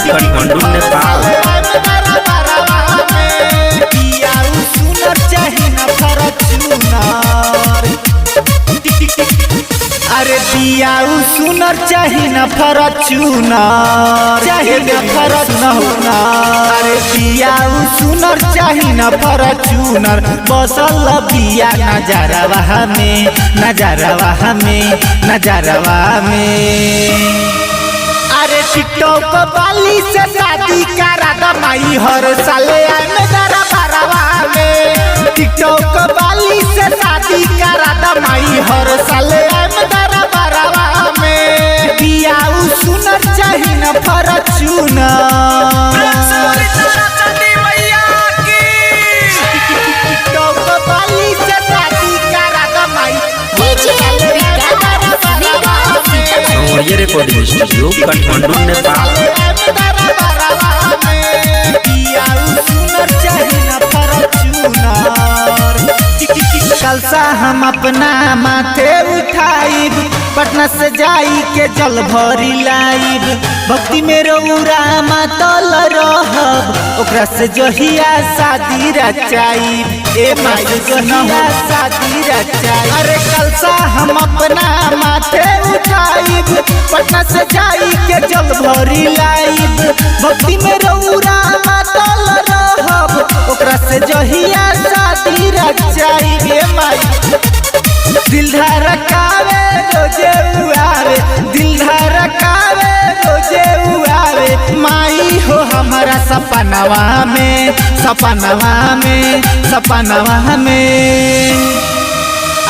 काठमांडू नेपाल। अरे दियाऊ सुनर चाही न फॉर्च्यूनर, चाही न फॉर्च्यूनर। अरे दियाऊ सुनर चाही न फॉर्च्यूनर, बसल बिया नजरवा में, नजरवा में, नजरवा में। अरे टिकटॉक वाली से शादी करा दमाई हर साले में दरबारवा में। टिकटॉक वाली से शादी करा दमाई हर साले में दरबारवा में। बियाऊ सुनर चाही न फॉर्च्यूनर, टिकटॉक वाली से शादी करा दमाई ये रिकॉर्डिंग स्टूडियो काठमांडू नेपाल। कलसा हम अपना माथे उठाइब, पटना से जाई के जल भरी लाइब। भक्ति में रौरा मातल रहब, ओकरा से जहिया शादी रचाइब। ए माई जहिया शादी रचाइब। अरे कलसा हम अपना माथे उठाइब, पटना से जाई के जल भरी लाइब। भक्ति में रौरा मातल रहब, ओकरा से जहिया शादी रचाइब। ए माई दिल धड़कावे रोजे उआवे, दिल धड़कावे रोजे उआवे। माई हो हमारा सपनवा में, सपनवा में, सपनवा में।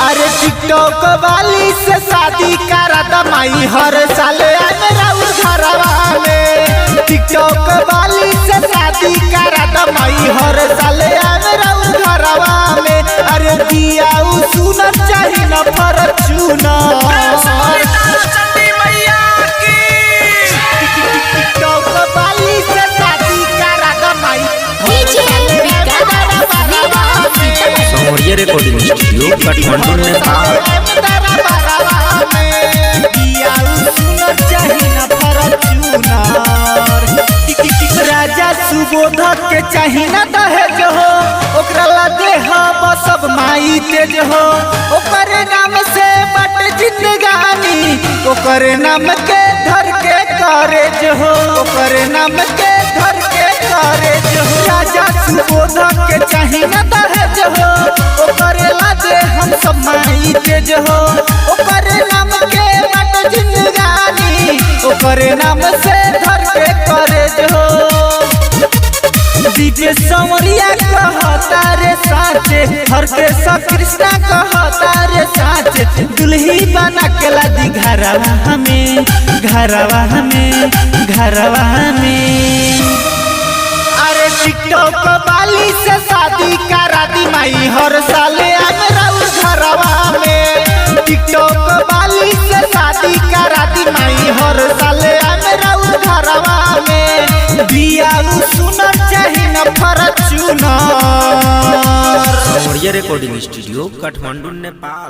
अरे टिकटॉक वाली से शादी करा दमाई हर साल मेरा घरवा में। टिकटॉक वाली से शादी करा दमाई हर साल मेरा घरवा में। अरे दियाऊ सुनर चाही न फॉर्च्यूनर, टिकटॉक वाली से शादी करा दमाई ये रिकॉर्डिंग स्टूडियो काठमांडू नेपाल। राजा सुबोध के चाही न दहेज हो, ओकरा ला देह सब माई तेज हो। ओकरे नाम से बट जिंदगानी, ओकरे नाम के धर के करेज हो, ओकरे नाम के धर के करेज हो। राजा सुबोध के चाही न दहेज हो, ओकरे ला दे हम सब माई तेज हो। ओकरे नाम के बट जिंदगानी, ओकरे नाम से धर के करेज हो। डीजे संवरिया कहता रे साचे, हर के सब कृष्णा कहता रे साचे। दुल्ही बना के लादी घरवा हमें, घरवा हमें, घरवा हमें। अरे टिकटॉक वाली से शादी करा दी माई हर साले मेरा घरवा में। टिकटॉक वाली से शादी करा दी माई हर साले मेरा घरवा में। बियाऊ सुनर चाही न फॉर्च्यूनर। ये रिकॉर्डिंग स्टूडियो काठमांडू नेपाल।